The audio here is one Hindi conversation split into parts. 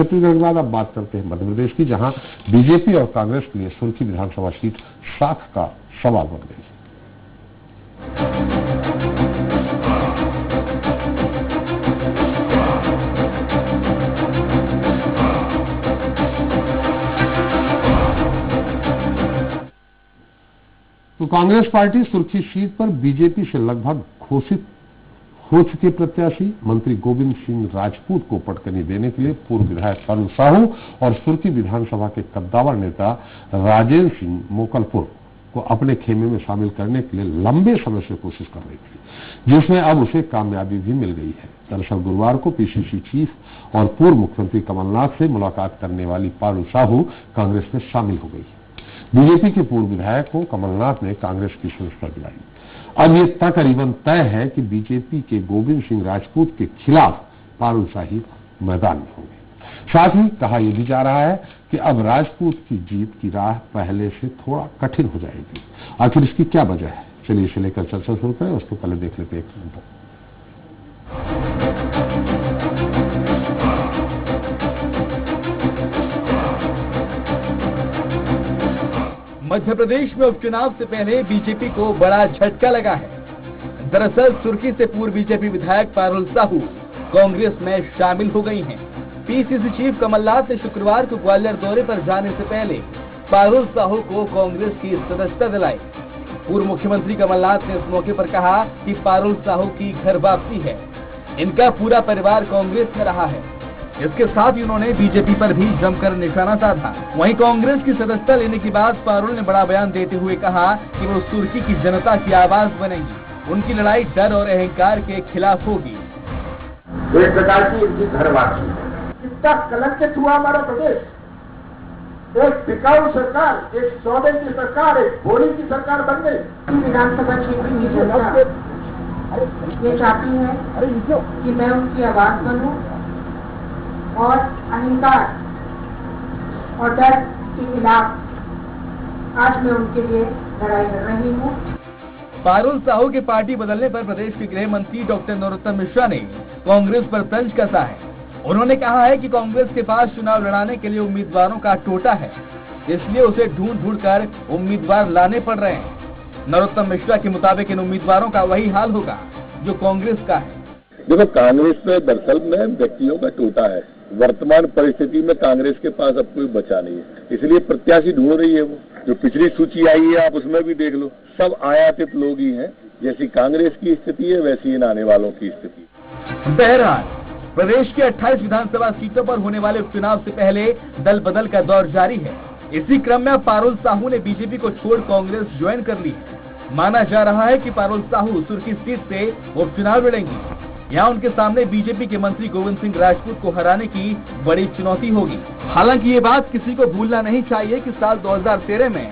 छत्तीसगढ़ के बाद अब बात करते हैं मध्य प्रदेश की, जहां बीजेपी और कांग्रेस के लिए सुर्खी विधानसभा सीट साख का सवाल बन गई। तो कांग्रेस पार्टी सुर्खी सीट पर बीजेपी से लगभग घोषित हो चुके प्रत्याशी मंत्री गोविंद सिंह राजपूत को पटकनी देने के लिए पूर्व विधायक पारुल साहू और सुर्खी विधानसभा के कद्दावर नेता राजेंद्र सिंह मोकलपुर को अपने खेमे में शामिल करने के लिए लंबे समय से कोशिश कर रही थी, जिसमें अब उसे कामयाबी भी मिल गई है। दरअसल गुरुवार को पीसीसी चीफ और पूर्व मुख्यमंत्री कमलनाथ से मुलाकात करने वाली पारुल साहू कांग्रेस में शामिल हो गई। बीजेपी के पूर्व विधायक को कमलनाथ ने कांग्रेस की सदस्यता दिलाई। अब ये तकरीबन तय है कि बीजेपी के गोविंद सिंह राजपूत के खिलाफ पारुल साहू मैदान में होंगे। साथ ही कहा यह भी जा रहा है कि अब राजपूत की जीत की राह पहले से थोड़ा कठिन हो जाएगी। आखिर इसकी क्या वजह है, चलिए इसे लेकर चर्चा शुरू करें। उसको पहले देख लेते हैं एक रिपोर्ट। मध्य प्रदेश में उपचुनाव से पहले बीजेपी को बड़ा झटका लगा है। दरअसल सुर्खी से पूर्व बीजेपी विधायक पारुल साहू कांग्रेस में शामिल हो गई हैं। पीसीसी चीफ कमलनाथ ने शुक्रवार को ग्वालियर दौरे पर जाने से पहले पारुल साहू को कांग्रेस की सदस्यता दिलाई। पूर्व मुख्यमंत्री कमलनाथ ने इस मौके पर कहा कि पारुल साहू की घर वापसी है, इनका पूरा परिवार कांग्रेस में रहा है। इसके साथ ही उन्होंने बीजेपी पर भी जमकर निशाना साधा। वहीं कांग्रेस की सदस्यता लेने के बाद पारुल ने बड़ा बयान देते हुए कहा कि वो सुर्खी की जनता की आवाज बनेंगी, उनकी लड़ाई डर और अहंकार के खिलाफ होगी। एक प्रकार की इनकी घर वापसी है। कितना कलंकित हुआ हमारा प्रदेश। एक टिकाऊ सरकार, एक सौदे की सरकार, एक भोली की सरकार बन गई। विधानसभा क्षेत्र की जनता ये चाहती है कि मैं उनकी आवाज बनूं और अहंकार और डर के खिलाफ आज मैं उनके लिए लड़ाई लड़ रही हूँ। पारुल साहू के पार्टी बदलने पर प्रदेश के गृह मंत्री डॉक्टर नरोत्तम मिश्रा ने कांग्रेस पर तंज कसा है। उन्होंने कहा है कि कांग्रेस के पास चुनाव लड़ाने के लिए उम्मीदवारों का टोटा है, इसलिए उसे ढूंढ कर उम्मीदवार लाने पड़ रहे हैं। नरोत्तम मिश्रा के मुताबिक इन उम्मीदवारों का वही हाल होगा जो कांग्रेस का है। देखो, कांग्रेस में दरअसल में व्यक्तियों का टोटा है। वर्तमान परिस्थिति में कांग्रेस के पास अब कोई बचा नहीं है, इसलिए प्रत्याशी ढूंढ रही है। वो जो पिछली सूची आई है आप उसमें भी देख लो, सब आयातित लोग ही हैं। जैसी कांग्रेस की स्थिति है वैसी इन आने वालों की स्थिति। बहरहाल प्रदेश के 28 विधानसभा सीटों पर होने वाले उपचुनाव से पहले दल बदल का दौर जारी है। इसी क्रम में पारुल साहू ने बीजेपी को छोड़ कांग्रेस ज्वाइन कर ली। माना जा रहा है कि पारुल साहू सुर्खी सीट से उपचुनाव लड़ेंगी। यहाँ उनके सामने बीजेपी के मंत्री गोविंद सिंह राजपूत को हराने की बड़ी चुनौती होगी। हालांकि ये बात किसी को भूलना नहीं चाहिए कि साल 2013 में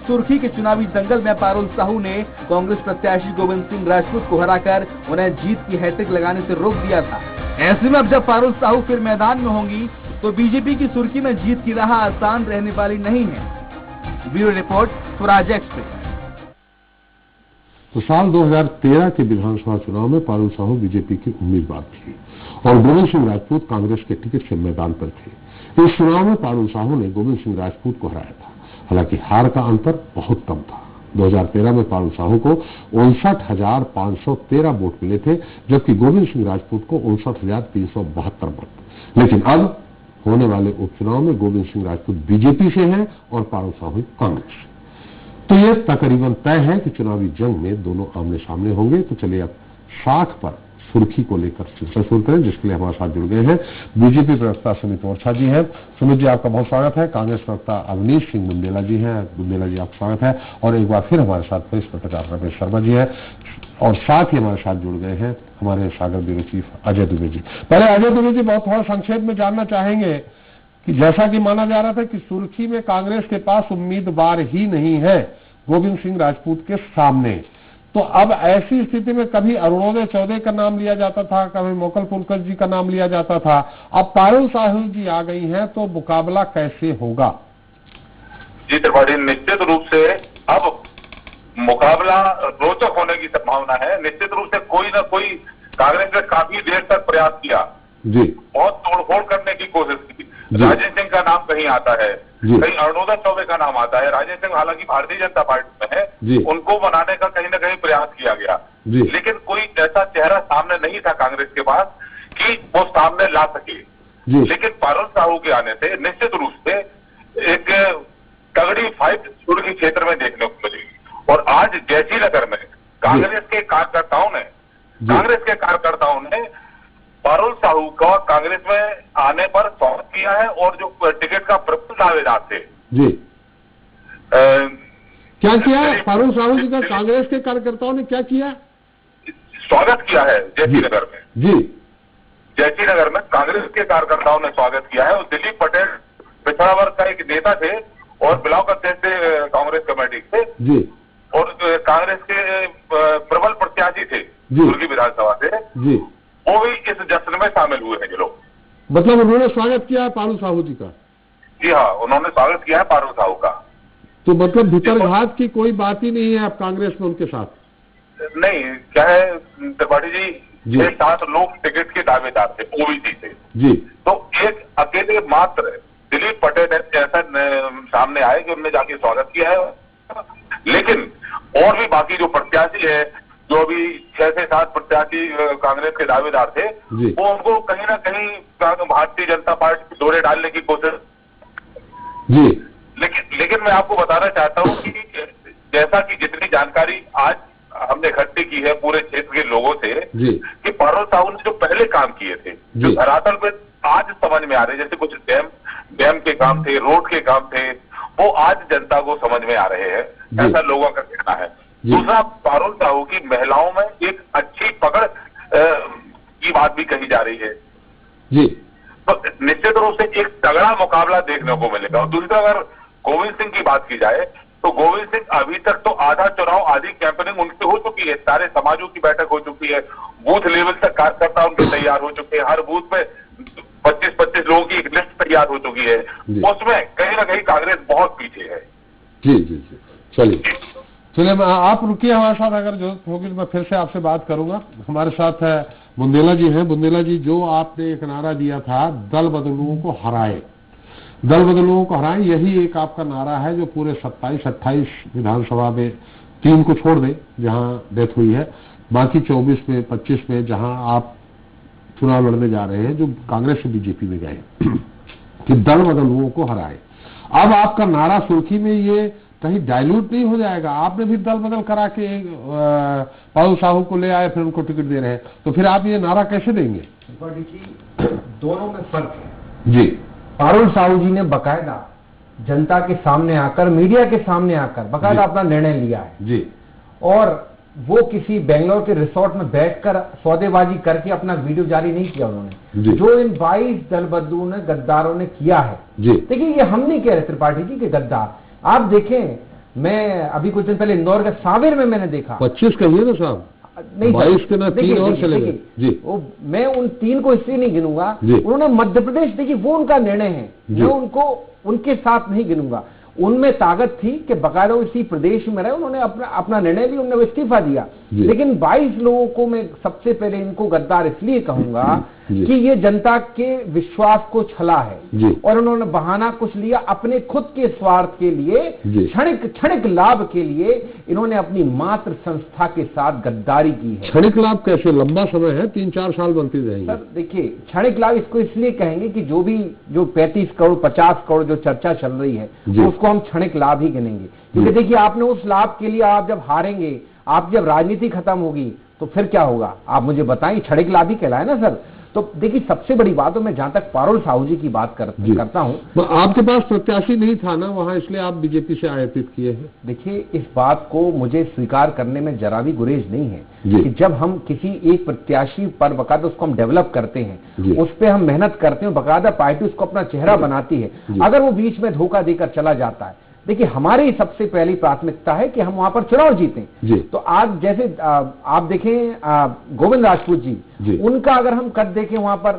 सुर्खी के चुनावी दंगल में पारुल साहू ने कांग्रेस प्रत्याशी गोविंद सिंह राजपूत को हराकर उन्हें जीत की हैट्रिक लगाने से रोक दिया था। ऐसे में अब जब पारुल साहू फिर मैदान में होंगी तो बीजेपी की सुर्खी में जीत की राह आसान रहने वाली नहीं है। Bureau report, Swaraj express. तो साल 2013 के विधानसभा चुनाव में पारुल साहू बीजेपी की उम्मीदवार थी और गोविंद सिंह राजपूत कांग्रेस के टिकट से मैदान पर थे। इस चुनाव में पारुल साहू ने गोविंद सिंह राजपूत को हराया था। हालांकि हार का अंतर बहुत कम था। 2013 में पारुल साहू को 59,513 वोट मिले थे, जबकि गोविंद सिंह राजपूत को 59,372 वोट। लेकिन अब होने वाले उपचुनाव में गोविंद सिंह राजपूत बीजेपी से हैं और पारुल साहू कांग्रेस। तो ये तकरीबन तय है कि चुनावी जंग में दोनों आमने सामने होंगे। तो चलिए अब साख पर सुर्खी को लेकर चर्चा शुरू करें, जिसके लिए हमारे साथ जुड़ गए हैं बीजेपी प्रवक्ता सुमित मोर्चा जी हैं। सुमित जी, आपका बहुत स्वागत है। कांग्रेस प्रवक्ता अवनीश सिंह बुंदेला जी हैं। बुंदेला जी, आपका स्वागत है। और एक बार फिर हमारे साथ वरिष्ठ पत्रकार रमेश शर्मा जी हैं और साथ ही हमारे साथ जुड़ गए हैं हमारे सागर ब्यूरो चीफ अजय दुबे जी। पहले अजय दुबे जी, बहुत थोड़ा संक्षेप में जानना चाहेंगे कि जैसा कि माना जा रहा था कि सुर्खी में कांग्रेस के पास उम्मीदवार ही नहीं है गोविंद सिंह राजपूत के सामने, तो अब ऐसी स्थिति में कभी अरुणोदय चौधरी का नाम लिया जाता था, कभी मोकलपुर जी का नाम लिया जाता था। अब पारुल साहू जी आ गई हैं, तो मुकाबला कैसे होगा? जी त्रिपाठी, निश्चित रूप से अब मुकाबला रोचक होने की संभावना है। निश्चित रूप से कोई ना कोई, कांग्रेस ने काफी देर तक प्रयास किया जी, बहुत तोड़फोड़ करने की कोशिश की। जी। राजेश सिंह का नाम कहीं आता है, जी। कहीं अरुणोदय चौबे का नाम आता है। राजेश सिंह हालांकि भारतीय जनता पार्टी में जी। है, उनको बनाने का कहीं ना कहीं प्रयास किया गया, जी। लेकिन कोई ऐसा चेहरा सामने नहीं था कांग्रेस के पास कि वो सामने ला सके। जी। लेकिन पारुल साहू के आने से निश्चित रूप से एक तगड़ी फाइट सुर्खी क्षेत्र में देखने को मिली। और आज जैसी नगर में कांग्रेस के कार्यकर्ताओं ने पारुल साहू का कांग्रेस में आने पर स्वागत किया है, और जो टिकट का प्रबल दावेदार थे जी, क्या किया पारुल साहू जी का कांग्रेस के कार्यकर्ताओं ने क्या किया? स्वागत किया है जैसी नगर में। जी, जैसी नगर में कांग्रेस के कार्यकर्ताओं ने स्वागत किया है। और दिलीप पटेल पिछड़ा वर्ग का एक नेता थे और बिलॉन्ग करते थे कांग्रेस कमेटी से, जी, और कांग्रेस के प्रबल प्रत्याशी थे दुर्गी विधानसभा से, जी, वो भी इस जश्न में शामिल हुए हैं। ये लोग, मतलब उन्होंने स्वागत किया है पारुल साहू जी का? जी हाँ, उन्होंने स्वागत किया है पारुल साहू का। तो मतलब भीतरघात की कोई बात ही नहीं है अब कांग्रेस में उनके साथ? नहीं, क्या है त्रिपाठी जी, जी। 6-7 लोग टिकट के दावेदार थे ओबीसी से, जी, तो एक अकेले मात्र दिलीप पटेल ऐसा सामने आए कि उन्होंने जाके स्वागत किया है। लेकिन और भी बाकी जो प्रत्याशी है, जो अभी 6 से 7 प्रत्याशी कांग्रेस के दावेदार थे, जी। वो उनको कहीं ना कहीं भारतीय जनता पार्टी के दौरे डालने की कोशिश। जी, लेकिन मैं आपको बताना चाहता हूं कि जैसा कि जितनी जानकारी आज हमने इकट्ठी की है पूरे क्षेत्र के लोगों से, जी, कि पारुल साहू ने जो पहले काम किए थे, जो जी। धरातल पे आज समझ में आ रहे, जैसे कुछ डैम के काम थे, रोड के काम थे, वो आज जनता को समझ में आ रहे हैं, ऐसा लोगों का कहना है। दूसरा, पारुल साहू की महिलाओं में एक अच्छी पकड़ की बात भी कही जा रही है। जी, तो निश्चित रूप से एक तगड़ा मुकाबला देखने को मिलेगा। और दूसरा, अगर गोविंद सिंह की बात की जाए तो गोविंद सिंह अभी तक तो आधा चुनाव, आधी कैंपेनिंग उनकी हो चुकी है, सारे समाजों की बैठक हो चुकी है, बूथ लेवल तक कार्यकर्ता उनके तैयार हो चुके हैं, हर बूथ पे 25-25 लोगों की एक लिस्ट तैयार हो चुकी है। उसमें कहीं ना कहीं कांग्रेस बहुत पीछे है। जी, जी, जी, चलिए आप रुकिए हमारे साथ, अगर जरूरत होगी तो मैं फिर से आपसे बात करूंगा। हमारे साथ बुंदेला जी हैं। बुंदेला जी, जो आपने एक नारा दिया था, दल बदलुओं को हराए, दल बदलुओं को हराए, यही एक आपका नारा है जो पूरे 27-28 विधानसभा में 3 को छोड़ दें जहां डेथ हुई है, बाकी 24 में 25 में जहां आप चुनाव लड़ने जा रहे हैं, जो कांग्रेस से बीजेपी में गए, कि दल बदलुओं को हराए। अब आपका नारा सुर्खी में ये कहीं डाइल्यूट नहीं हो जाएगा? आपने भी दल बदल करा के पारुल साहू को ले आए, फिर उनको टिकट दे रहे हैं, तो फिर आप ये नारा कैसे देंगे? दोनों में फर्क है जी। पारुल साहू जी ने बकायदा जनता के सामने आकर, मीडिया के सामने आकर बकायदा अपना निर्णय लिया है जी, और वो किसी बेंगलोर के रिसोर्ट में बैठकर सौदेबाजी करके अपना वीडियो जारी नहीं किया उन्होंने। जो इन 22 दल बदलुओं ने, गद्दारों ने किया है, देखिए ये हम नहीं कह रहे त्रिपाठी जी के गद्दार। आप देखें, मैं अभी कुछ दिन पहले इंदौर के सांवेर में मैंने देखा, 25 कहिए ना साहब, नहीं 22 के ना 3 और चले गए जी। मैं उन 3 को इसलिए नहीं गिनूंगा, उन्होंने मध्य प्रदेश, देखिए वो उनका निर्णय है, मैं उनको उनके साथ नहीं गिनूंगा। उनमें ताकत थी कि बकायदा इसी प्रदेश में रहे, उन्होंने अपना निर्णय लिया, उन्होंने इस्तीफा दिया। लेकिन 22 लोगों को मैं सबसे पहले इनको गद्दार इसलिए कहूंगा कि ये जनता के विश्वास को छला है और उन्होंने बहाना कुछ लिया अपने खुद के स्वार्थ के लिए, क्षणिक लाभ के लिए इन्होंने अपनी मात्र संस्था के साथ गद्दारी की है। क्षणिक लाभ कैसे? लंबा समय है, 3-4 साल बनती रहेंगे। सर देखिए, क्षणिक लाभ इसको इसलिए कहेंगे कि जो 35 करोड़ 50 करोड़ जो चर्चा चल रही है, उसको हम क्षणिक लाभ ही गिनेंगे। क्योंकि देखिए, आपने उस लाभ के लिए, आप जब हारेंगे, आप जब राजनीति खत्म होगी तो फिर क्या होगा? आप मुझे बताएं, क्षणिक लाभ ही कहलाए ना सर। तो देखिए, सबसे बड़ी बात है, मैं जहां तक पारुल साहू जी की बात करता हूं, आपके पास प्रत्याशी नहीं था ना वहां, इसलिए आप बीजेपी से आयातित किए हैं। देखिए, इस बात को मुझे स्वीकार करने में जरा भी गुरेज नहीं है कि जब हम किसी एक प्रत्याशी पर बकायदा उसको हम डेवलप करते हैं, उस पर हम मेहनत करते हैं, बकायदा पार्टी उसको अपना चेहरा बनाती है, अगर वो बीच में धोखा देकर चला जाता है, देखिए हमारी सबसे पहली प्राथमिकता है कि हम वहां पर चुनाव जीतें। तो आज जैसे आप देखें गोविंद राजपूत जी, उनका अगर हम कद देखें, वहां पर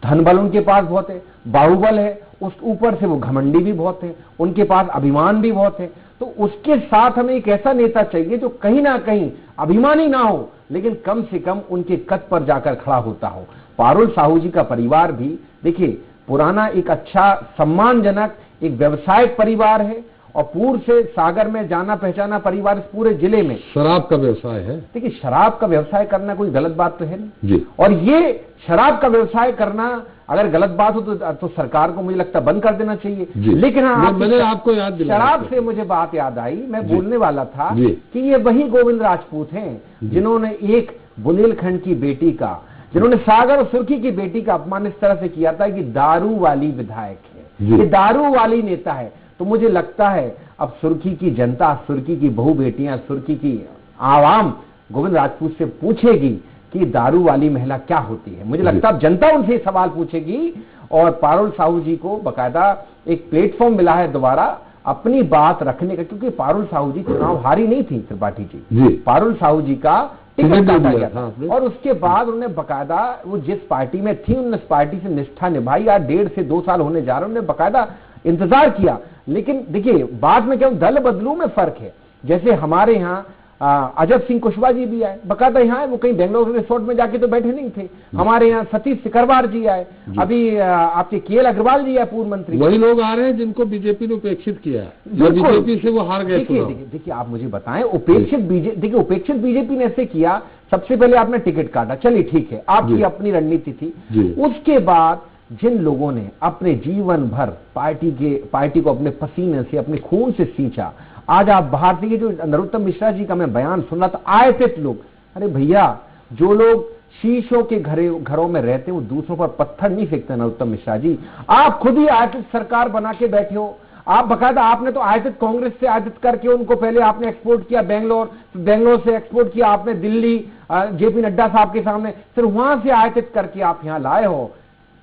धन बल उनके पास बहुत है, बाहुबल है, उस ऊपर से वो घमंडी भी बहुत है, उनके पास अभिमान भी बहुत है। तो उसके साथ हमें एक ऐसा नेता चाहिए जो कहीं ना कहीं अभिमानी ना हो, लेकिन कम से कम उनके कद पर जाकर खड़ा होता हो। पारुल साहू जी का परिवार भी देखिए पुराना एक अच्छा सम्मानजनक एक व्यवसायिक परिवार है और पूर्व से सागर में जाना पहचाना परिवार इस पूरे जिले में। शराब का व्यवसाय है। देखिए शराब का व्यवसाय करना कोई गलत बात तो है नहीं जी। और ये शराब का व्यवसाय करना अगर गलत बात हो तो सरकार को मुझे लगता है बंद कर देना चाहिए। लेकिन हाँ, मैंने आपको याद दिलाया, शराब से मुझे बात याद आई, मैं बोलने वाला था कि ये वही गोविंद राजपूत हैं जिन्होंने एक बुंदेलखंड की बेटी का, जिन्होंने सागर और सुर्खी की बेटी का अपमान इस तरह से किया था कि दारू वाली विधायक है, ये दारू वाली नेता है। तो मुझे लगता है अब सुर्खी की जनता, सुर्खी की बहू बेटियां, सुर्खी की आवाम गोविंद राजपूत से पूछेगी कि दारू वाली महिला क्या होती है। मुझे लगता है अब जनता उनसे सवाल पूछेगी और पारुल साहू जी को बकायदा एक प्लेटफॉर्म मिला है दोबारा अपनी बात रखने का, क्योंकि पारुल साहू जी चुनाव हारी नहीं थी त्रिपाठी जी। पारुल साहू जी का टिकट काटा गया था और उसके बाद उन्होंने बकायदा वो जिस पार्टी में थी उन्होंने इस पार्टी से निष्ठा निभाई। आज 1.5 से 2 साल होने जा रहे हैं, उन्होंने बकायदा इंतजार किया। लेकिन देखिए बाद में क्या दल बदलू में फर्क है। जैसे हमारे यहाँ अजब सिंह कुशवाहा जी भी आए, बकायदा यहाँ वो कहीं बेंगलोर रिसोर्ट में जाके तो बैठे नहीं थे। हमारे यहाँ सतीश सिकरवार जी आए, अभी आपके केएल अग्रवाल जी आए पूर्व मंत्री। वही लोग आ रहे हैं जिनको बीजेपी ने उपेक्षित किया है, बीजेपी से वो हार गए। देखिए आप मुझे बताएं उपेक्षित बीजेपी ने ऐसे किया, सबसे पहले आपने टिकट काटा, चलिए ठीक है आपकी अपनी रणनीति थी। उसके बाद जिन लोगों ने अपने जीवन भर पार्टी को अपने पसीने से अपने खून से सींचा, आज आप बाहर से जो नरोत्तम मिश्रा जी का मैं बयान सुन रहा था, आए थे लोग, अरे भैया जो लोग शीशों के घरों में रहते हैं वो दूसरों पर पत्थर नहीं फेंकते। नरोत्तम मिश्रा जी आप खुद ही आयतित सरकार बना के बैठे हो, आप बकायदा आपने तो आयतित कांग्रेस से आयतित करके उनको पहले आपने एक्सपोर्ट किया बेंगलोर, बेंगलोर से एक्सपोर्ट किया आपने दिल्ली जेपी नड्डा साहब के सामने, फिर वहां से आयतित करके आप यहाँ लाए हो।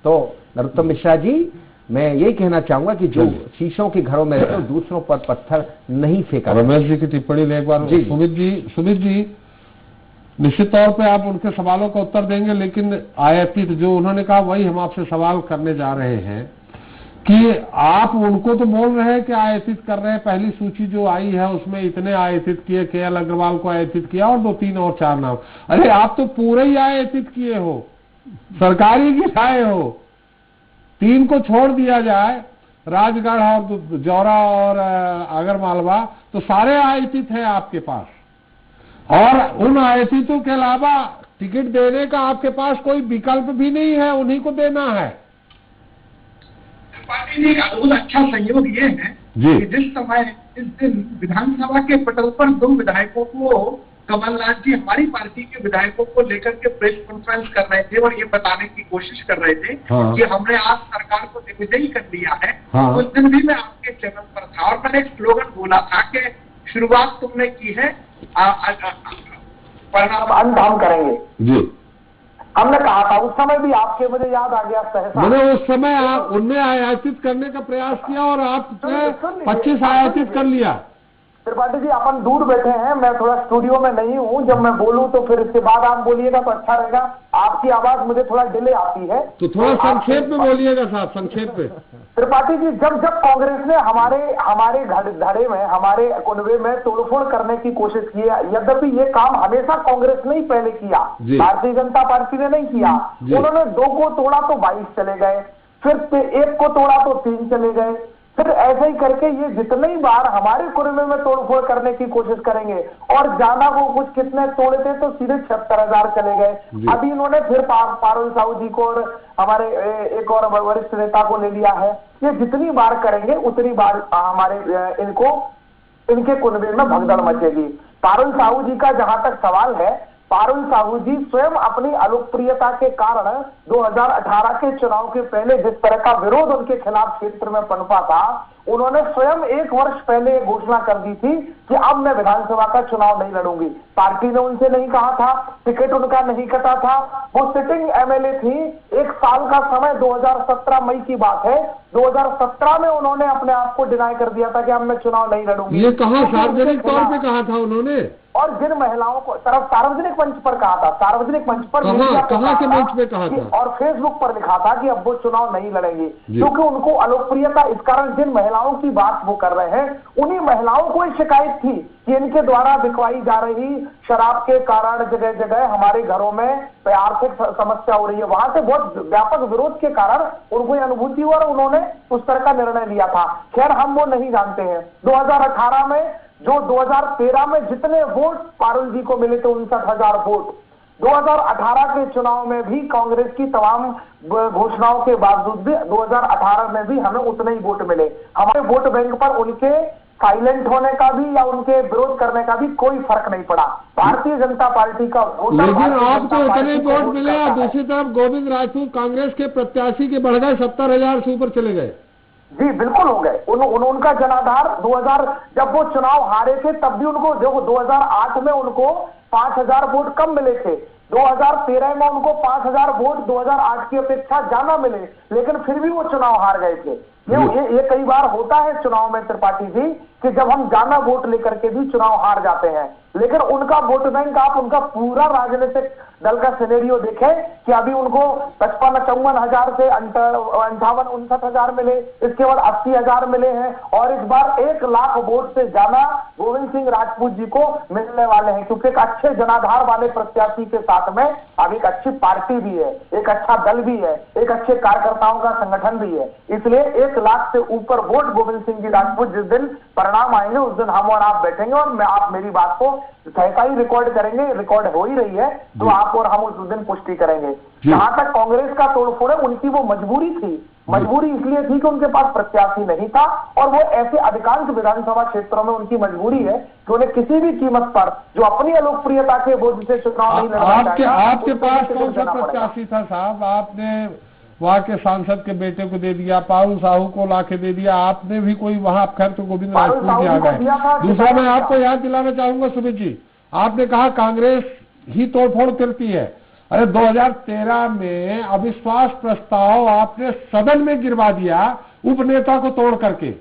तो नरोत्तम मिश्रा जी मैं यही कहना चाहूंगा कि जो शीशों के घरों में रहते हो दूसरों पर पत्थर नहीं फेंका। रमेश जी की टिप्पणी ले एक बार। सुमित जी निश्चित तौर पे आप उनके सवालों का उत्तर देंगे, लेकिन आयातित जो उन्होंने कहा वही हम आपसे सवाल करने जा रहे हैं कि आप उनको तो बोल रहे हैं कि आयातित कर रहे हैं, पहली सूची जो आई है उसमें इतने आयातित किए, केएल अग्रवाल को आयातित किया और 2, 3 और 4 नाम। अरे आप तो पूरे ही आयातित किए हो, सरकारी गिराए हो। 3 को छोड़ दिया जाए, राजगढ़ और जौरा और आगरमालवा, तो सारे आयातित हैं आपके पास और उन आयातितों के अलावा टिकट देने का आपके पास कोई विकल्प भी नहीं है, उन्हीं को देना है। पार्टी ने बहुत अच्छा सहयोग ये है कि जिस समय इस दिन विधानसभा के पटल पर 2 विधायकों को कमलनाथ जी हमारी पार्टी के विधायकों को लेकर के प्रेस कॉन्फ्रेंस कर रहे थे और ये बताने की कोशिश कर रहे थे कि हमने आज सरकार को दिग्विजयी कर दिया है। उस दिन भी मैं आपके चैनल पर था और मैंने एक स्लोगन बोला था कि शुरुआत तुमने की है, परिणाम अंत हम करेंगे। जी हमने कहा था उस समय भी आपके, मुझे याद आ गया सहसा मैंने उस समय उनने आयातित करने का प्रयास किया और आपने 25 आयातित कर लिया। त्रिपाठी जी अपन दूर बैठे हैं, मैं थोड़ा स्टूडियो में नहीं हूँ, जब मैं बोलूँ तो फिर इसके बाद आप बोलिएगा तो अच्छा रहेगा। आपकी आवाज मुझे थोड़ा डिले आती है तो थोड़ा संक्षेप में बोलिएगा साहब, संक्षेप में। त्रिपाठी जी जब कांग्रेस ने हमारे धड़े में, हमारे कुनबे में तोड़फोड़ करने की कोशिश की, यद्यपि ये काम हमेशा कांग्रेस ने ही पहले किया, भारतीय जनता पार्टी ने नहीं किया। उन्होंने 2 को तोड़ा तो 22 चले गए, फिर 1 को तोड़ा तो 3 चले गए, फिर ऐसे ही करके ये जितने ही बार हमारे कुनबे में तोड़फोड़ करने की कोशिश करेंगे और ज्यादा वो कुछ कितने तोड़े थे तो सीधे 76,000 चले गए। अभी इन्होंने फिर पारुल साहू जी को और हमारे एक और वरिष्ठ नेता को ले लिया है। ये जितनी बार करेंगे उतनी बार हमारे इनके कुनबे में भगदड़ मचेगी। पारुल साहू जी का जहां तक सवाल है, पारुल साहू जी स्वयं अपनी अलोकप्रियता के कारण 2018 के चुनाव के पहले जिस तरह का विरोध उनके खिलाफ क्षेत्र में पनपा था, उन्होंने स्वयं 1 वर्ष पहले घोषणा कर दी थी कि अब मैं विधानसभा का चुनाव नहीं लड़ूंगी। पार्टी ने उनसे नहीं कहा था, टिकट उनका नहीं कटा था, वो सिटिंग एमएलए थी। 1 साल का समय 2017 मई की बात है, 2017 में उन्होंने अपने आप को डिनाई कर दिया था कि अब मैं चुनाव नहीं लड़ूंगी। ये कहा सार्वजनिक तौर पे कहा था उन्होंने और जिन महिलाओं को तरफ सार्वजनिक मंच पर कहा था, सार्वजनिक मंच पर कहाँ के मंच पे कहा था और फेसबुक पर लिखा था कि अब वो चुनाव नहीं लड़ेंगे, क्योंकि उनको अलोकप्रियता, इस कारण जिन महिलाओं की बात वो कर रहे हैं उन्हीं महिलाओं को शिकायत थी कि इनके द्वारा बिकवाई जा रही शराब के कारण जगह जगह हमारे घरों में आर्थिक समस्या हो रही है। वहां से बहुत व्यापक विरोध के कारण उनको ये अनुभूति हुआ और उन्होंने उस तरह का निर्णय लिया था। खैर हम वो नहीं जानते हैं। 2018 में जो 2013 में जितने वोट पारुल जी को मिले थे 59,000 वोट, 2018 के चुनाव में भी कांग्रेस की तमाम घोषणाओं के बावजूद भी 2018 में भी हमें उतने ही वोट मिले। हमारे वोट बैंक पर उनके साइलेंट होने का भी या उनके विरोध करने का भी कोई फर्क नहीं पड़ा। भारतीय जनता पार्टी का वोट, लेकिन आपको इतने वोट मिले और दूसरी तरफ गोविंद राजपूत कांग्रेस के प्रत्याशी के बढ़ गए 70,000 से ऊपर चले गए। जी बिल्कुल हो गए। उनका जनाधार 2000 जब वो चुनाव हारे थे तब भी उनको, जो 2008 में उनको 5,000 वोट कम मिले थे, 2013 में उनको 5,000 वोट 2008 की अपेक्षा ज्यादा मिले, लेकिन फिर भी वो चुनाव हार गए थे। ये कई बार होता है चुनाव में त्रिपाठी जी कि जब हम ज्यादा वोट लेकर के भी चुनाव हार जाते हैं, लेकिन उनका वोट बैंक आप उनका पूरा राजनीतिक दल का सिनेरियो देखें कि अभी उनको 55-54,000 से 58-59,000 मिले, इसके बाद 80,000 मिले हैं और इस बार 1 लाख वोट से ज्यादा गोविंद सिंह राजपूत जी को मिलने वाले हैं, क्योंकि एक अच्छे जनाधार वाले प्रत्याशी के साथ में अब एक अच्छी पार्टी भी है, एक अच्छा दल भी है, एक अच्छे कार्यकर्ताओं का संगठन भी है। इसलिए 1 लाख से ऊपर वोट गोविंद सिंह जी राजपूत, जिस दिन परिणाम आएंगे उस दिन हम और आप बैठेंगे और आप मेरी बात को सहसा ही रिकॉर्ड करेंगे, रिकॉर्ड हो ही रही है, तो आप और हम उस दिन पुष्टि करेंगे। जहां तक कांग्रेस का तोड़फोड़ है, उनकी वो मजबूरी थी। मजबूरी इसलिए थी कि उनके पास प्रत्याशी नहीं था और वो ऐसे अधिकांश विधानसभा क्षेत्रों में उनकी मजबूरी है कि उन्हें किसी भी कीमत पर जो अपनी अलोकप्रियता के बोझ से चुनाव नहीं लड़ना चाहता। आपके पास कौन सा प्रत्याशी था साहब? आपने वहाँ के सांसद के बेटे को दे दिया, पारुल साहू को लाके दे दिया, आपने भी कोई वहाँ, खैर तो गोविंद राजपूत जी आ गए। दूसरा मैं आपको याद दिलाना चाहूंगा सुमित जी, आपने कहा कांग्रेस ही तोड़फोड़ करती है। अरे 2013 में अविश्वास प्रस्ताव आपने सदन में गिरवा दिया उपनेता को तोड़ करके,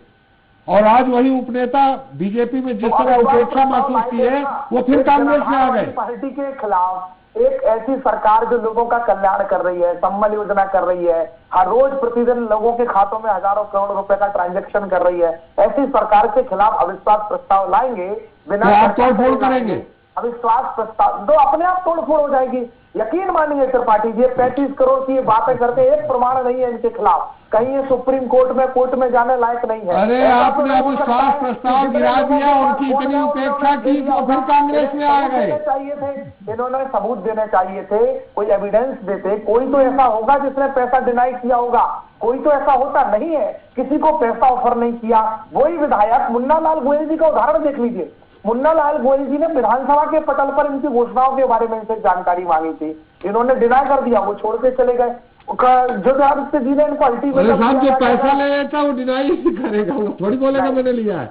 और आज वही उपनेता बीजेपी में जिस तरह उपेक्षा महसूस की है वो फिर कांग्रेस में आ गए। पार्टी के खिलाफ एक ऐसी सरकार जो लोगों का कल्याण कर रही है, संबल योजना कर रही है, हर रोज प्रतिदिन लोगों के खातों में हजारों करोड़ रुपए का ट्रांजैक्शन कर रही है, ऐसी सरकार के खिलाफ अविश्वास प्रस्ताव लाएंगे बिना तोड़फोड़ करेंगे। अविश्वास प्रस्ताव तो अपने आप तोड़फोड़ हो जाएगी। यकीन मानिए त्रिपाठी जी, 35 करोड़ की बातें करते, एक प्रमाण नहीं है इनके खिलाफ, कहीं ये सुप्रीम कोर्ट में जाने लायक नहीं है। अरे आपने अविश्वास प्रस्ताव गिरा दिया, उनकी इतनी उपेक्षा की तो फिर कांग्रेस में आ गए। चाहिए थे इन्होंने सबूत देने चाहिए थे, कोई एविडेंस देते। कोई तो ऐसा होगा जिसने पैसा डिनाई किया होगा, कोई तो ऐसा होता नहीं है, किसी को पैसा ऑफर नहीं किया। वही विधायक मुन्ना लाल गोयल जी का उदाहरण देख लीजिए। मुन्ना लाल गोयल जी ने विधानसभा के पटल पर इनकी घोषणाओं के बारे में इनसे जानकारी मांगी थी, इन्होंने डिनाई कर दिया, वो छोड़ के चले गए। ज्योतिरादित्य जी ने इनको अल्टीमेटम जो पैसा ले लेता वो डिनाई ही करेगा, वो थोड़ी बोलेगा मैंने लिया है।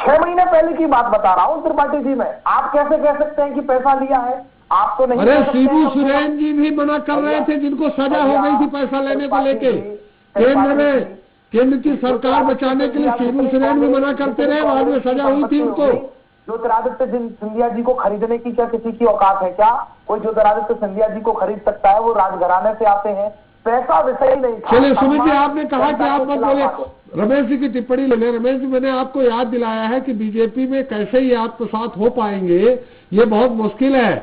6 महीने पहले की बात बता रहा हूँ त्रिपाठी जी, मैं आप कैसे कह सकते हैं कि पैसा लिया है? आप तो नहीं। अरे शिबू सोरेन जी भी मना कर रहे थे, जिनको सजा हो गई थी पैसा लेने को लेके। केंद्र की सरकार बचाने के लिए शिबू सोरेन भी मना करते रहे, बाद में सजा हुई थी उनको। ज्योतिरादित्य सिंधिया जी को खरीदने की क्या किसी की औकात है? क्या कोई ज्योतिरादित्य सिंधिया जी को खरीद सकता है? वो राजघराने से आते हैं, पैसा विषय नहीं था। चलिए सुमित जी, आपने कहा कि आप मत बोले, रमेश जी की टिप्पणी ले लें। रमेश जी, मैंने आपको याद दिलाया है कि बीजेपी में कैसे ही आपके साथ हो पाएंगे ये बहुत मुश्किल है।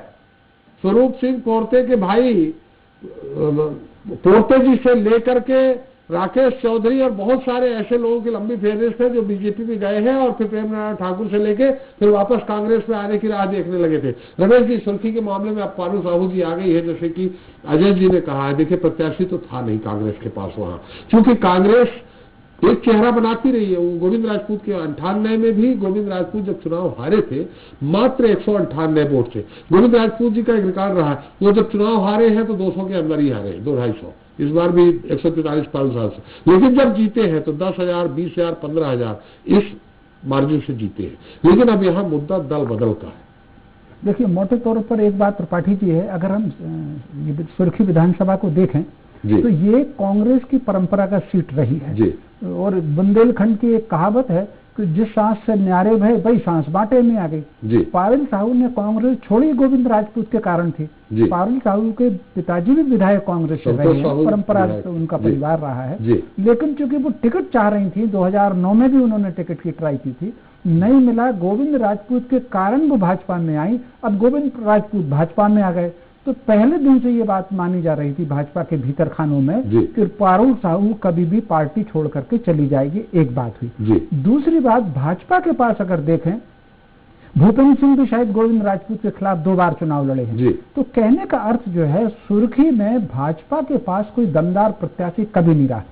स्वरूप सिंह पोर्ते के भाई पोर्ते जी से लेकर के राकेश चौधरी और बहुत सारे ऐसे लोगों की लंबी फेहरिस्त है जो बीजेपी में गए हैं और फिर प्रेम नारायण ठाकुर से लेके फिर वापस कांग्रेस में आने की राह देखने लगे थे। रमेश जी, सुर्खी के मामले में अब पारुल साहू जी आ गई है, जैसे कि अजय जी ने कहा है। देखिए, प्रत्याशी तो था नहीं कांग्रेस के पास वहां, क्योंकि कांग्रेस एक चेहरा बनाती रही है। वो गोविंद राजपूत के 98 में भी गोविंद राजपूत जब चुनाव हारे थे मात्र 198 वोट से। गोविंद राजपूत जी का एक रिकॉर्ड रहा है, वो जब चुनाव हारे हैं तो 200 के अंदर ही हारे, 200-250। इस बार भी 143 पारुल साहब से, लेकिन जब जीते हैं तो 10,000, 20,000, 15,000 इस मार्जिन से जीते हैं। लेकिन अब यहाँ मुद्दा दल बदल का है। देखिए, मोटे तौर पर एक बात त्रिपाठी जी है, अगर हम सुर्खी विधानसभा को देखें तो ये कांग्रेस की परंपरा का सीट रही है। और बुंदेलखंड की एक कहावत है, जिस सांस से न्यारे भय वही सांस बांटे में आ गई। पारुल साहू ने कांग्रेस छोड़ी गोविंद राजपूत के कारण थी। पारुल साहू के पिताजी भी विधायक कांग्रेस से रहे हैं, परंपरा से उनका परिवार रहा है, लेकिन चूंकि वो टिकट चाह रही थी, 2009 में भी उन्होंने टिकट की ट्राई की थी, नहीं मिला। गोविंद राजपूत के कारण वो भाजपा में आई। अब गोविंद राजपूत भाजपा में आ गए, तो पहले दिन से ये बात मानी जा रही थी भाजपा के भीतर खानों में कि पारुल साहू कभी भी पार्टी छोड़ करके चली जाएगी। एक बात हुई। दूसरी बात, भाजपा के पास अगर देखें, भूपेंद्र सिंह भी शायद गोविंद राजपूत के खिलाफ 2 बार चुनाव लड़े हैं, तो कहने का अर्थ जो है, सुर्खी में भाजपा के पास कोई दमदार प्रत्याशी कभी नहीं रहा।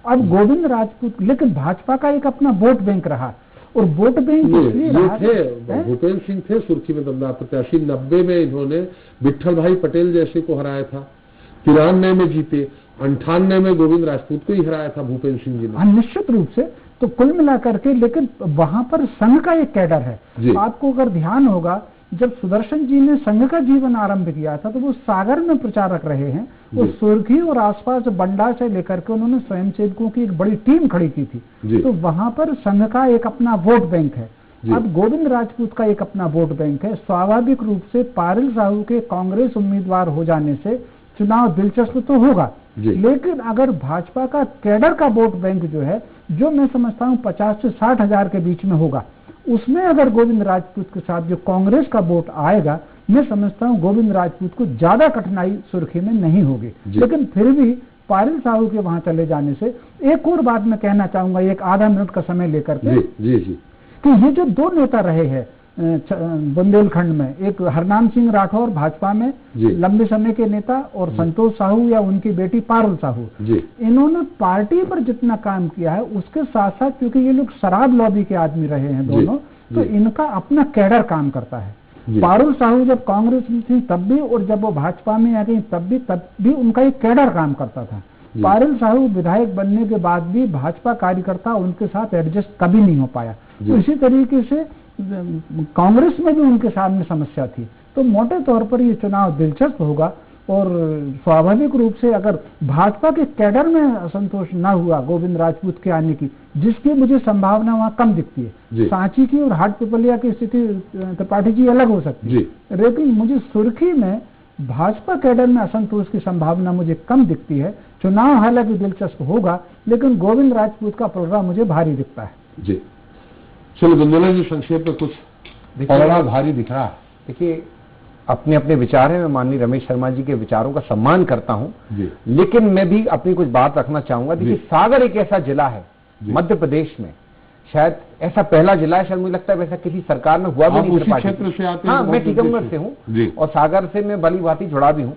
अब गोविंद राजपूत, लेकिन भाजपा का एक अपना वोट बैंक रहा, और वोट बैंक इसलिए थे, भूपेंद्र सिंह थे सुर्खी में दमदार प्रत्याशी। 90 में इन्होंने विट्ठल भाई पटेल जैसे को हराया था, 93 में जीते, 98 में गोविंद राजपूत को ही हराया था भूपेंद्र सिंह जी ने। निश्चित रूप से, तो कुल मिलाकर के, लेकिन वहां पर संघ का एक कैडर है। आपको अगर ध्यान होगा, जब सुदर्शन जी ने संघ का जीवन आरंभ किया था तो वो सागर में प्रचारक रहे हैं, वो सुर्खी और आसपास बंडा से लेकर के उन्होंने स्वयंसेवकों की एक बड़ी टीम खड़ी की थी। तो वहां पर संघ का एक अपना वोट बैंक है। अब गोविंद राजपूत का एक अपना वोट बैंक है। स्वाभाविक रूप से पारुल साहू के कांग्रेस उम्मीदवार हो जाने से चुनाव दिलचस्प तो होगा, लेकिन अगर भाजपा का कैडर का वोट बैंक जो है, जो मैं समझता हूं 50 से 60 हजार के बीच में होगा, उसमें अगर गोविंद राजपूत के साथ जो कांग्रेस का वोट आएगा, मैं समझता हूं गोविंद राजपूत को ज्यादा कठिनाई सुर्खी में नहीं होगी। लेकिन फिर भी पारुल साहू के वहां चले जाने से, एक और बात मैं कहना चाहूंगा, एक आधा मिनट का समय लेकर के, कि ये जो 2 नेता रहे हैं बुंदेलखंड में, एक हरनाम सिंह राठौर भाजपा में लंबे समय के नेता, और संतोष साहू या उनकी बेटी पारुल साहू, इन्होंने पार्टी पर जितना काम किया है, उसके साथ साथ, क्योंकि ये लोग शराब लॉबी के आदमी रहे हैं दोनों, तो इनका अपना कैडर काम करता है। पारुल साहू जब कांग्रेस में थी तब भी, और जब वो भाजपा में आ गई तब भी उनका एक कैडर काम करता था। पारुल साहू विधायक बनने के बाद भी भाजपा कार्यकर्ता उनके साथ एडजस्ट कभी नहीं हो पाया। तो इसी तरीके से कांग्रेस में भी उनके सामने समस्या थी। तो मोटे तौर पर ये चुनाव दिलचस्प होगा, और स्वाभाविक रूप से अगर भाजपा के कैडर में असंतोष न हुआ गोविंद राजपूत के आने की, जिसकी मुझे संभावना वहां कम दिखती है, सांची की और हाट पिपलिया की स्थिति त्रिपाठी जी अलग हो सकती है, लेकिन मुझे सुर्खी में भाजपा कैडर में असंतोष की संभावना मुझे कम दिखती है। चुनाव हालांकि दिलचस्प होगा, लेकिन गोविंद राजपूत का पलड़ा मुझे भारी दिखता है। जी, चलो बुंदेला जी, संक्षेप में कुछ पलड़ा भारी दिख रहा है। देखिए, अपने अपने विचार हैं, मैं माननीय रमेश शर्मा जी के विचारों का सम्मान करता हूं, लेकिन मैं भी अपनी कुछ बात रखना चाहूंगा। देखिए, सागर एक ऐसा जिला है मध्य प्रदेश में, शायद ऐसा पहला जिला है, शायद मुझे लगता है वैसा किसी सरकार में हुआ भी नहीं। उसी क्षेत्र से आते हैं? हाँ, मैं टीकमगढ़ से हूँ और सागर से मैं भली भांति जुड़ा भी हूँ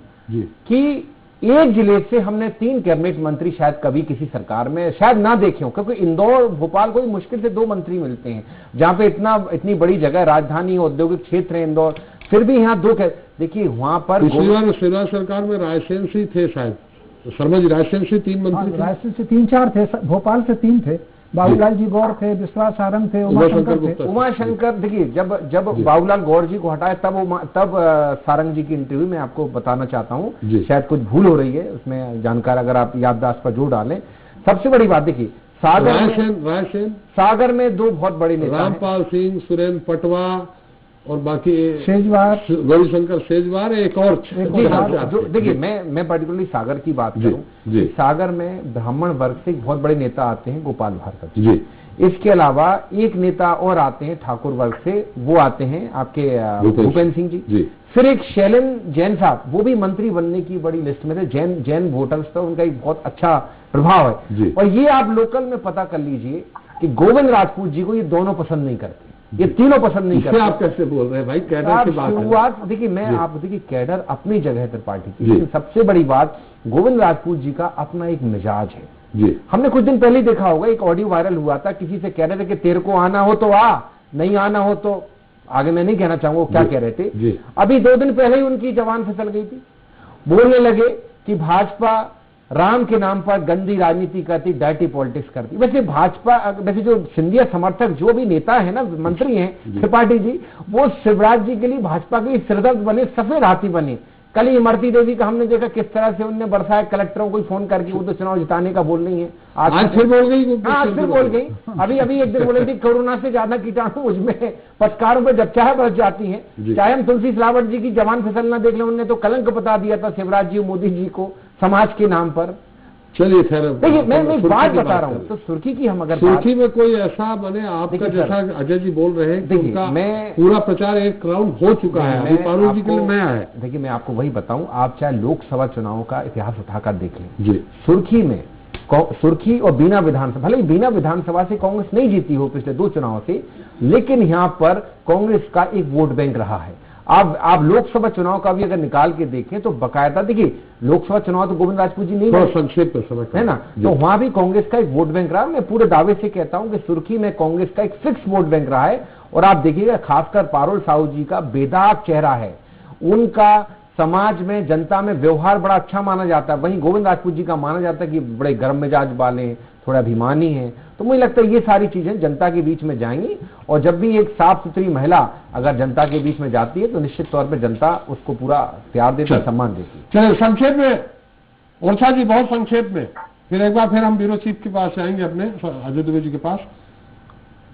कि एक जिले से हमने 3 कैबिनेट मंत्री शायद कभी किसी सरकार में शायद ना देखे हो, क्योंकि इंदौर भोपाल को भी मुश्किल से 2 मंत्री मिलते हैं, जहां पे इतनी बड़ी जगह, राजधानी औद्योगिक क्षेत्र है इंदौर, फिर भी यहाँ 2 देखिए वहां पर शिवराज सरकार में रायसेन से थे, शायद शर्मा जी रायसेन से 3 मंत्री, रायसेन से 3-4 थे, भोपाल से 3 थे, बाबूलाल जी गौर थे, विश्वास सारंग थे, उमाशंकर। देखिए, जब बाबूलाल गौर जी को हटाया तब सारंग जी की इंटरव्यू में आपको बताना चाहता हूँ, शायद कुछ भूल हो रही है उसमें, जानकार अगर आप याददाश्त पर जोर डालें। सबसे बड़ी बात देखिए, सागर में 2 बहुत बड़े नेता, रामपाल सिंह, सुरेंद्र पटवा और बाकी सेजवार, गौरीशंकर सेजवार, एक और। देखिए, मैं पर्टिकुलरली सागर की बात करूं, सागर में ब्राह्मण वर्ग से बहुत बड़े नेता आते हैं, गोपाल भार्गव जी। इसके अलावा एक नेता और आते हैं ठाकुर वर्ग से, वो आते हैं आपके भूपेंद्र सिंह जी। फिर एक शैलेंद्र जैन साहब, वो भी मंत्री बनने की बड़ी लिस्ट में थे, जैन वोटर्स पर उनका एक बहुत अच्छा प्रभाव है। और ये आप लोकल में पता कर लीजिए कि गोविंद राजपूत जी को ये दोनों पसंद नहीं करते, ये तीनों पसंद नहीं करते। आप कैसे बोल रहे हैं भाई, कैडर की बात शुरुआत देखिए, आप देखिए कैडर अपनी जगह है त्रिपाठी की, लेकिन सबसे बड़ी बात गोविंद राजपूत जी का अपना एक मिजाज है। हमने कुछ दिन पहले देखा होगा, एक ऑडियो वायरल हुआ था, किसी से कह रहे थे कि तेरे को आना हो तो आ, नहीं आना हो तो, आगे मैं नहीं कहना चाहूंगा क्या कह रहे थे। अभी 2 दिन पहले ही उनकी जबान फिसल गई थी, बोलने लगे कि भाजपा राम के नाम पर गंदी राजनीति करती, डायटी पॉलिटिक्स करती। वैसे भाजपा, वैसे जो सिंधिया समर्थक जो भी नेता है ना, मंत्री हैं त्रिपाठी जी, वो शिवराज जी के लिए भाजपा के सिरदर्द बने, सफेद हाथी बने, कल ही इमरती देवी का हमने देखा किस तरह से उनने बरसाया कलेक्टरों को फोन करके, वो तो चुनाव जिताने का बोल रही है। आज फिर बोल गई, आज फिर बोल गई। अभी एक दिन बोले थी कोरोना से ज्यादा कीटाणु उसमें पटकारों पे जब चाहे बरस जाती हैं। चाहे हम तुलसी सिलावट जी की जवान फिसलना देख लें, उन्होंने तो कलंक बता दिया था शिवराज जी मोदी जी को समाज के नाम पर। चलिए खैर, देखिए मैं बात बता रहा हूँ, तो सुर्खी की हम अगर सुर्खी में कोई ऐसा बने आपका जैसा अजय जी बोल रहे हैं कि उनका पूरा प्रचार एक राउंड हो चुका है, अभी पारुल जी के लिए नया है। देखिए मैं आपको वही बताऊं, आप चाहे लोकसभा चुनाव का इतिहास उठाकर देख लें जी, सुर्खी में सुर्खी और बीना विधानसभा, भले ही बीना विधानसभा से कांग्रेस नहीं जीती हो पिछले 2 चुनाव से, लेकिन यहां पर कांग्रेस का एक वोट बैंक रहा है। आप लोकसभा चुनाव का भी अगर निकाल के देखें तो बकायदा, देखिए लोकसभा चुनाव तो गोविंद राजपूत जी नहीं संक्षेप में समझ है ना, तो वहां भी कांग्रेस का एक वोट बैंक रहा। मैं पूरे दावे से कहता हूं कि सुर्खी में कांग्रेस का एक फिक्स वोट बैंक रहा है। और आप देखिएगा खासकर पारुल साहू जी का बेदाग चेहरा है, उनका समाज में जनता में व्यवहार बड़ा अच्छा माना जाता है। वहीं गोविंद राजपूत जी का माना जाता है कि बड़े गर्म मिजाज वाले, थोड़ा अभिमानी है। तो मुझे लगता है ये सारी चीजें जनता के बीच में जाएंगी, और जब भी एक साफ सुथरी महिला अगर जनता के बीच में जाती है तो निश्चित तौर पर जनता उसको पूरा प्यार देती है, सम्मान देती है। चलिए संक्षेप में ओरछा जी, बहुत संक्षेप में, फिर एक बार फिर हम ब्यूरो चीफ के पास जाएंगे, अपने अजय दुबे जी के पास।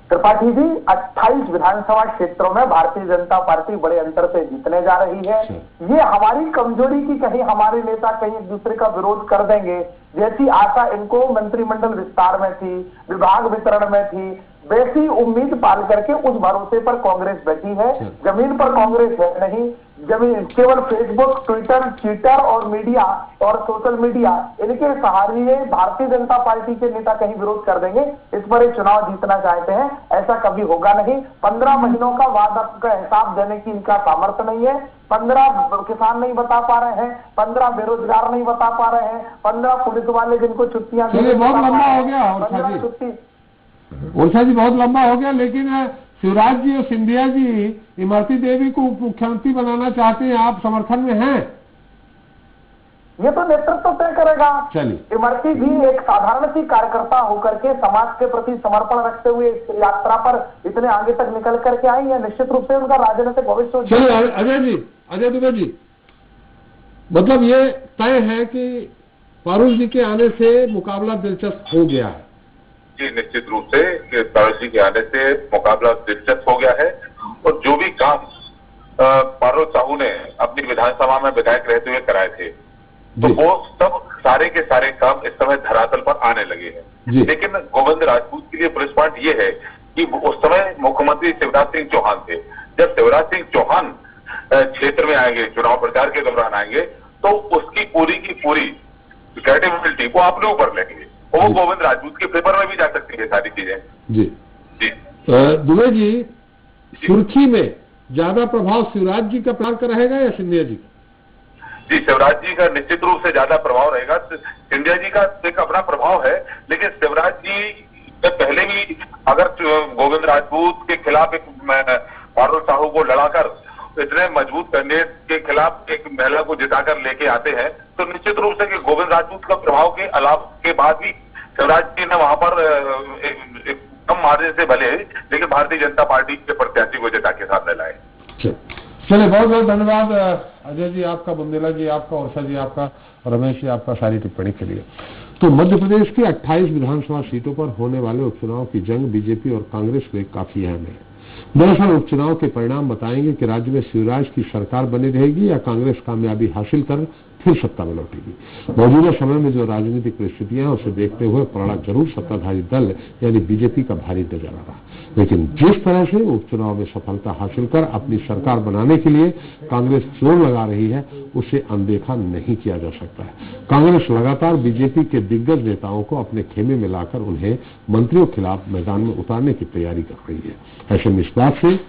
त्रिपाठी जी, 28 विधानसभा क्षेत्रों में भारतीय जनता पार्टी बड़े अंतर से जीतने जा रही है। ये हमारी कमजोरी की कहीं हमारे नेता कहीं एक दूसरे का विरोध कर देंगे जैसी आशा इनको मंत्रिमंडल विस्तार में थी, विभाग वितरण में थी, वैसी उम्मीद पाल करके उस भरोसे पर कांग्रेस बैठी है। जमीन पर कांग्रेस है नहीं, जमीन केवल फेसबुक, ट्विटर, ट्विटर और मीडिया और सोशल मीडिया, इनके सहारे भारतीय जनता पार्टी के नेता कहीं विरोध कर देंगे, इस पर एक चुनाव जीतना चाहते हैं। ऐसा कभी होगा नहीं। 15 महीनों का वादा का हिसाब देने की इनका सामर्थ्य नहीं है। 15 किसान नहीं बता पा रहे हैं, 15 बेरोजगार नहीं बता पा रहे हैं, 15 पुलिस वाले जिनको छुट्टियां, बहुत लंबा हो गया छुट्टी। ओरछा जी बहुत लंबा हो गया, लेकिन शिवराज जी और सिंधिया जी इमरती देवी को उप मुख्यमंत्री बनाना चाहते हैं, आप समर्थन में हैं? ये तो नेतृत्व तय करेगा। चलिए, इमरती भी एक साधारण सी कार्यकर्ता होकर के समाज के प्रति समर्पण रखते हुए इस यात्रा पर इतने आगे तक निकल करके आई है, निश्चित रूप से उनका राजनीतिक भविष्य। चलिए अजय जी, अजय दुबे जी, मतलब ये तय है कि पारुल जी के आने से मुकाबला दिलचस्प हो गया है? जी निश्चित रूप से पारुल जी के आने से मुकाबला दिलचस्प हो गया है, और जो भी काम पारुल साहू ने अपनी विधानसभा में विधायक रहते हुए कराए थे, तो वो सब सारे के सारे काम इस समय धरातल पर आने लगे हैं। लेकिन गोविंद राजपूत के लिए प्लस पॉइंट ये है कि उस समय मुख्यमंत्री शिवराज सिंह चौहान थे। जब शिवराज सिंह चौहान क्षेत्र में आएंगे, चुनाव प्रचार के दौरान आएंगे, तो उसकी पूरी की पूरी क्रेडिबिलिटी को अपने ऊपर लेंगे, वो गोविंद राजपूत के पेपर में भी जा सकती है सारी चीजें। जी जी दुबे जी, सुर्खी में ज्यादा प्रभाव शिवराज जी का प्रचार का रहेगा या सिंधिया जी का? जी शिवराज जी का निश्चित रूप से ज्यादा प्रभाव रहेगा। सिंधिया जी का एक अपना प्रभाव है, लेकिन शिवराज जी से पहले भी अगर गोविंद राजपूत के खिलाफ एक पारुल साहू को लड़ाकर इतने मजबूत कैंडिडेट के खिलाफ एक महिला को जिताकर लेके आते हैं, तो निश्चित रूप से कि गोविंद राजपूत का प्रभाव के अलावा के बाद भी शिवराज जी ने वहां पर एक कम मार्जिन से भले, लेकिन भारतीय जनता पार्टी के प्रत्याशी को जिता के सामने लाए। चलिए बहुत बहुत धन्यवाद अजय जी आपका, बुंदेला जी आपका, ओरछा जी आपका, रमेश जी आपका सारी टिप्पणी के लिए। तो मध्य प्रदेश की 28 विधानसभा सीटों पर होने वाले उपचुनाव की जंग बीजेपी और कांग्रेस के लिए काफी अहम है। दरअसल उपचुनाव के परिणाम बताएंगे कि राज्य में शिवराज की सरकार बनी रहेगी या कांग्रेस कामयाबी हासिल कर फिर सत्ता में लौटेगी। मौजूदा समय में जो राजनीतिक परिस्थितियां हैं उसे देखते हुए पलड़ा जरूर सत्ताधारी दल यानी बीजेपी का भारी नजर आ रहा, लेकिन जिस तरह से उपचुनाव में सफलता हासिल कर अपनी सरकार बनाने के लिए कांग्रेस जोर लगा रही है, उसे अनदेखा नहीं किया जा सकता है। कांग्रेस लगातार बीजेपी के दिग्गज नेताओं को अपने खेमे में लाकर उन्हें मंत्रियों के खिलाफ मैदान में उतारने की तैयारी कर रही है। ऐसे में इस बात से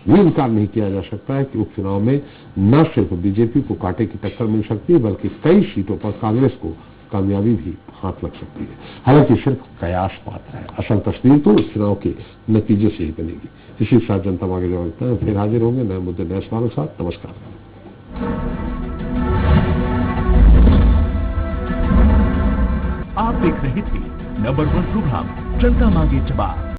भी इनकार नहीं किया जा सकता है कि उपचुनाव में न सिर्फ बीजेपी को कांटे की टक्कर मिल सकती है, बल्कि कई सीटों पर कांग्रेस को कामयाबी भी हाथ लग सकती है। हालांकि सिर्फ कयास पात्र है, असल तस्वीर तो चुनाव के नतीजे से ही बनेगी। इसी के साथ जनता आगे जवाब हैं, फिर हाजिर होंगे नए मुद्दे नए सवालों के साथ। नमस्कार। आप देख रहे थे नंबर 1 प्रोग्राम जनता मांगे जवाब।